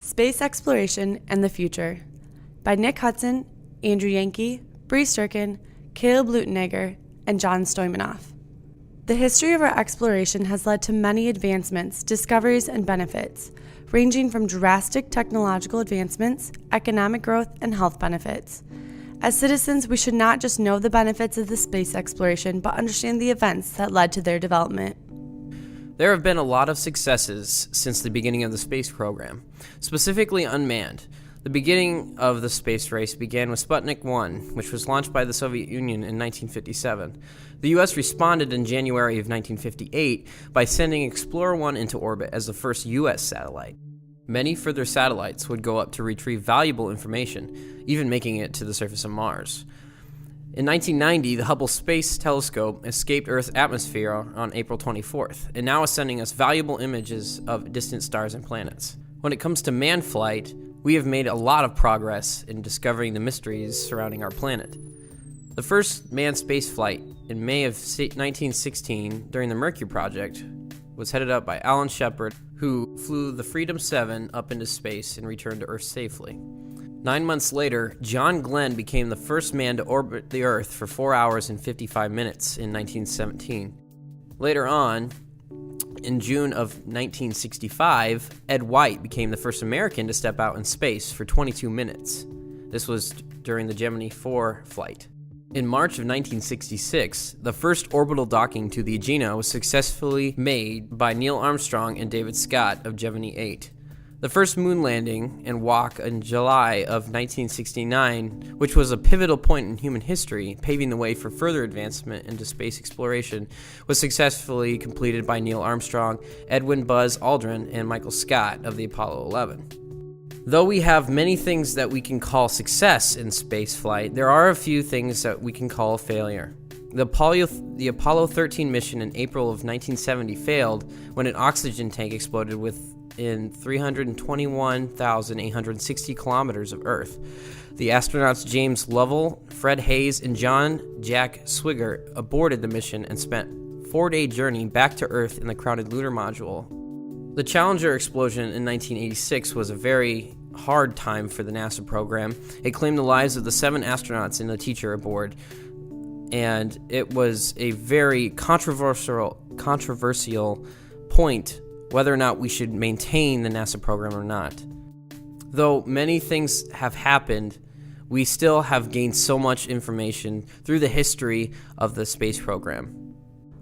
Space Exploration and the Future by Nick Hudson, Andrew Yankee, Bree Sturkin, Caleb Lutenegger, and John Stoimanoff. The history of our exploration has led to many advancements, discoveries, and benefits, ranging from drastic technological advancements, economic growth, and health benefits. As citizens, we should not just know the benefits of the space exploration, but understand the events that led to their development. There have been a lot of successes since the beginning of the space program, specifically unmanned. The beginning of the space race began with Sputnik 1, which was launched by the Soviet Union in 1957. The U.S. responded in January of 1958 by sending Explorer 1 into orbit as the first U.S. satellite. Many further satellites would go up to retrieve valuable information, even making it to the surface of Mars. In 1990, the Hubble Space Telescope escaped Earth's atmosphere on April 24th, and now is sending us valuable images of distant stars and planets. When it comes to manned flight, we have made a lot of progress in discovering the mysteries surrounding our planet. The first manned space flight in May of 1916 during the Mercury project was headed up by Alan Shepard, who flew the Freedom 7 up into space and returned to Earth safely. 9 months later, John Glenn became the first man to orbit the Earth for 4 hours and 55 minutes in 1917. Later on, in June of 1965, Ed White became the first American to step out in space for 22 minutes. This was during the Gemini 4 flight. In March of 1966, the first orbital docking to the Agena was successfully made by Neil Armstrong and David Scott of Gemini 8. The first moon landing and walk in July of 1969, which was a pivotal point in human history, paving the way for further advancement into space exploration, was successfully completed by Neil Armstrong, Edwin Buzz Aldrin, and Michael Scott of the Apollo 11. Though we have many things that we can call success in spaceflight, there are a few things that we can call a failure. The Apollo 13 mission in April of 1970 failed when an oxygen tank exploded within 321,860 kilometers of Earth. The astronauts James Lovell, Fred Hayes, and John Jack Swigert aborted the mission and spent a 4-day journey back to Earth in the crowded lunar module. The Challenger explosion in 1986 was a very hard time for the NASA program. It claimed the lives of the 7 astronauts and a teacher aboard, and it was a very controversial point whether or not we should maintain the NASA program or not. Though many things have happened, we still have gained so much information through the history of the space program.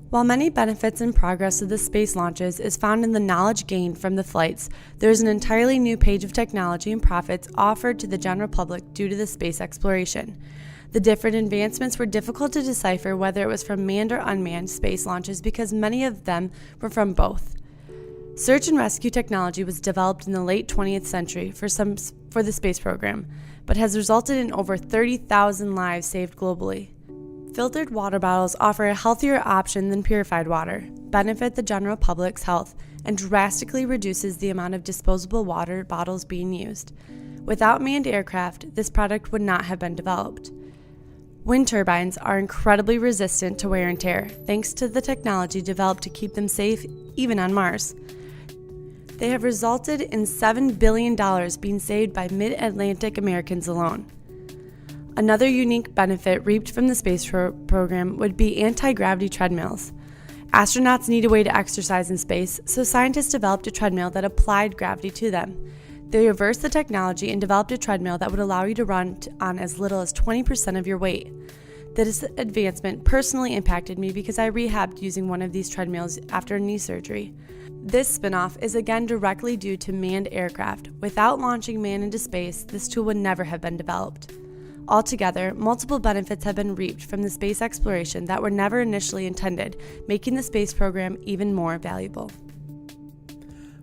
While many benefits and progress of the space launches is found in the knowledge gained from the flights, there is an entirely new page of technology and profits offered to the general public due to the space exploration. The different advancements were difficult to decipher whether it was from manned or unmanned space launches because many of them were from both. Search and rescue technology was developed in the late 20th century for the space program, but has resulted in over 30,000 lives saved globally. Filtered water bottles offer a healthier option than purified water, benefit the general public's health, and drastically reduces the amount of disposable water bottles being used. Without manned aircraft, this product would not have been developed. Wind turbines are incredibly resistant to wear and tear, thanks to the technology developed to keep them safe even on Mars. They have resulted in $7 billion being saved by mid-Atlantic Americans alone. Another unique benefit reaped from the space program would be anti-gravity treadmills. Astronauts need a way to exercise in space, so scientists developed a treadmill that applied gravity to them. They reversed the technology and developed a treadmill that would allow you to run on as little as 20% of your weight. This advancement personally impacted me because I rehabbed using one of these treadmills after a knee surgery. This spinoff is again directly due to manned aircraft. Without launching man into space, this tool would never have been developed. Altogether, multiple benefits have been reaped from the space exploration that were never initially intended, making the space program even more valuable.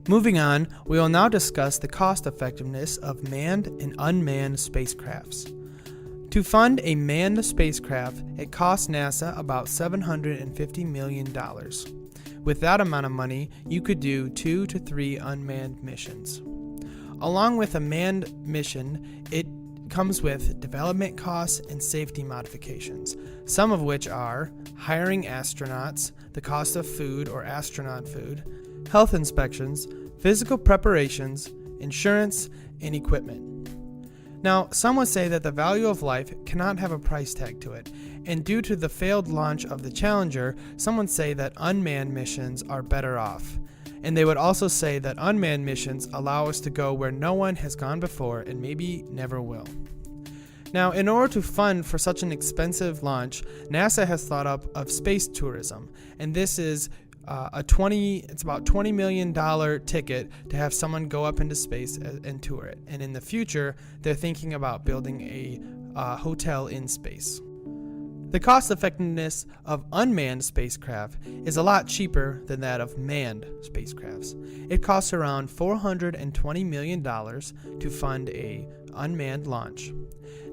Moving on, we will now discuss the cost effectiveness of manned and unmanned spacecrafts. To fund a manned spacecraft, it costs NASA about $750 million. With that amount of money, you could do 2 to 3 unmanned missions. Along with a manned mission, it comes with development costs and safety modifications, some of which are hiring astronauts, the cost of food or astronaut food, health inspections, physical preparations, insurance, and equipment. Now, some would say that the value of life cannot have a price tag to it, and due to the failed launch of the Challenger, some would say that unmanned missions are better off. And they would also say that unmanned missions allow us to go where no one has gone before and maybe never will. Now, in order to fund for such an expensive launch, NASA has thought up of space tourism, and this is it's about $20 million ticket to have someone go up into space and tour it. And in the future, they're thinking about building a hotel in space. The cost effectiveness of unmanned spacecraft is a lot cheaper than that of manned spacecrafts. It costs around $420 million to fund a unmanned launch.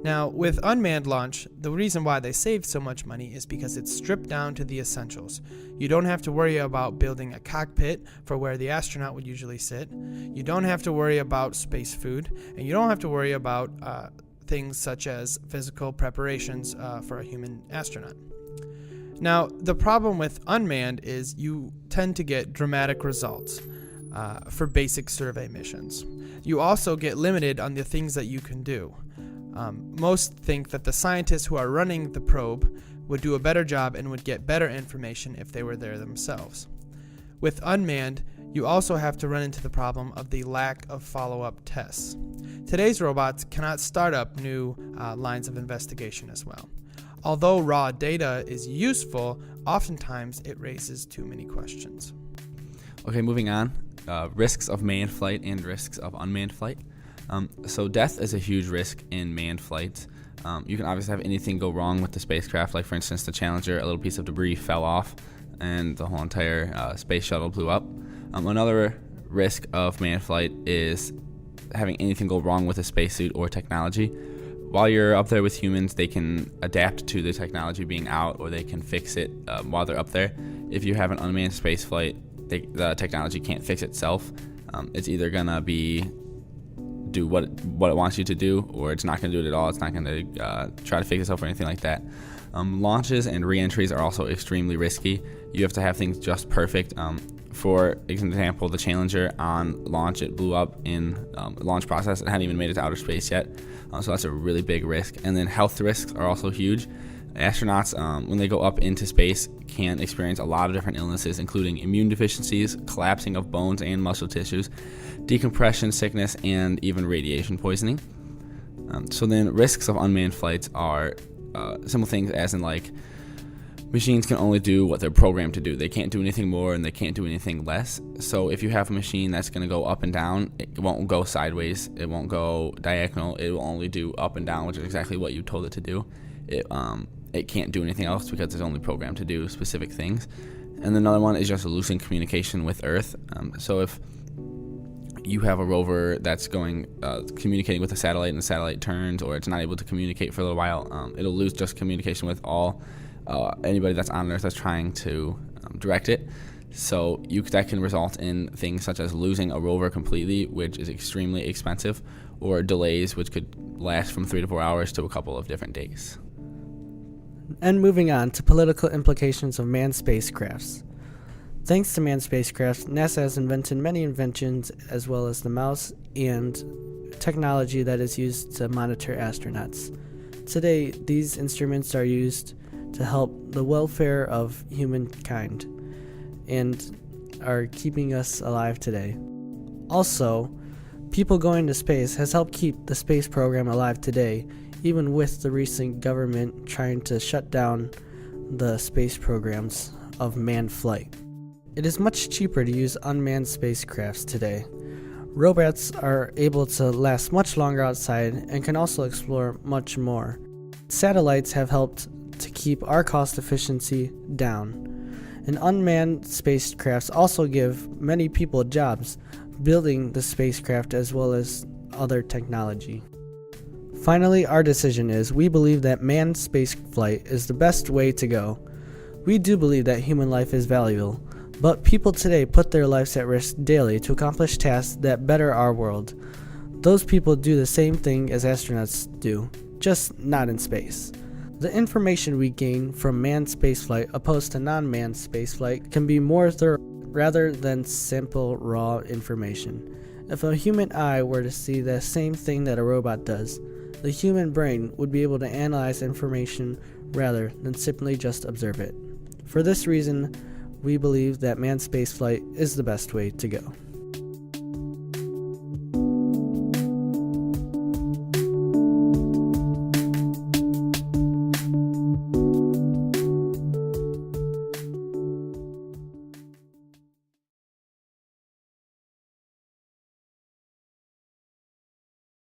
Now, with unmanned launch, the reason why they save so much money is because it's stripped down to the essentials. You don't have to worry about building a cockpit for where the astronaut would usually sit. You don't have to worry about space food, and you don't have to worry about things such as physical preparations for a human astronaut. Now, the problem with unmanned is you tend to get dramatic results for basic survey missions. You also get limited on the things that you can do. Most think that the scientists who are running the probe would do a better job and would get better information if they were there themselves. With unmanned, you also have to run into the problem of the lack of follow-up tests. Today's robots cannot start up new lines of investigation as well. Although raw data is useful, oftentimes it raises too many questions. Okay, moving on. Risks of manned flight and risks of unmanned flight. So death is a huge risk in manned flights. You can obviously have anything go wrong with the spacecraft, like for instance the Challenger, a little piece of debris fell off and the whole entire space shuttle blew up. Another risk of manned flight is having anything go wrong with a spacesuit or technology. While you're up there with humans, they can adapt to the technology being out, or they can fix it while they're up there. If you have an unmanned space flight, the technology can't fix itself. It's either gonna do what it wants you to do, or it's not going to do it at all. It's not going to try to fix itself or anything like that. Launches and re-entries are also extremely risky. You have to have things just perfect. For example, the Challenger on launch, it blew up in the launch process. It hadn't even made it to outer space yet. So that's a really big risk. And then health risks are also huge. Astronauts, when they go up into space, can experience a lot of different illnesses, including immune deficiencies, collapsing of bones and muscle tissues, decompression sickness, and even radiation poisoning. So then risks of unmanned flights are simple things as in like machines can only do what they're programmed to do. They can't do anything more and they can't do anything less. So if you have a machine that's going to go up and down, it won't go sideways, it won't go diagonal, it will only do up and down, which is exactly what you told it to do. It can't do anything else because it's only programmed to do specific things. And then another one is just losing communication with Earth. So if you have a rover that's going communicating with a satellite and the satellite turns, or it's not able to communicate for a little while, it'll lose just communication with anybody that's on Earth that's trying to direct it. So that can result in things such as losing a rover completely, which is extremely expensive, or delays, which could last from 3 to 4 hours to a couple of different days. And moving on to political implications of manned spacecrafts. Thanks to manned spacecraft, NASA has invented many inventions as well as the mouse and technology that is used to monitor astronauts. Today, these instruments are used to help the welfare of humankind and are keeping us alive today. Also, people going to space has helped keep the space program alive today, even with the recent government trying to shut down the space programs of manned flight. It is much cheaper to use unmanned spacecrafts today. Robots are able to last much longer outside and can also explore much more. Satellites have helped to keep our cost efficiency down. And unmanned spacecrafts also give many people jobs building the spacecraft as well as other technology. Finally, our decision is we believe that manned spaceflight is the best way to go. We do believe that human life is valuable, but people today put their lives at risk daily to accomplish tasks that better our world. Those people do the same thing as astronauts do, just not in space. The information we gain from manned spaceflight opposed to non-manned spaceflight can be more thorough rather than simple raw information. If a human eye were to see the same thing that a robot does, the human brain would be able to analyze information rather than simply just observe it. For this reason, we believe that manned spaceflight is the best way to go.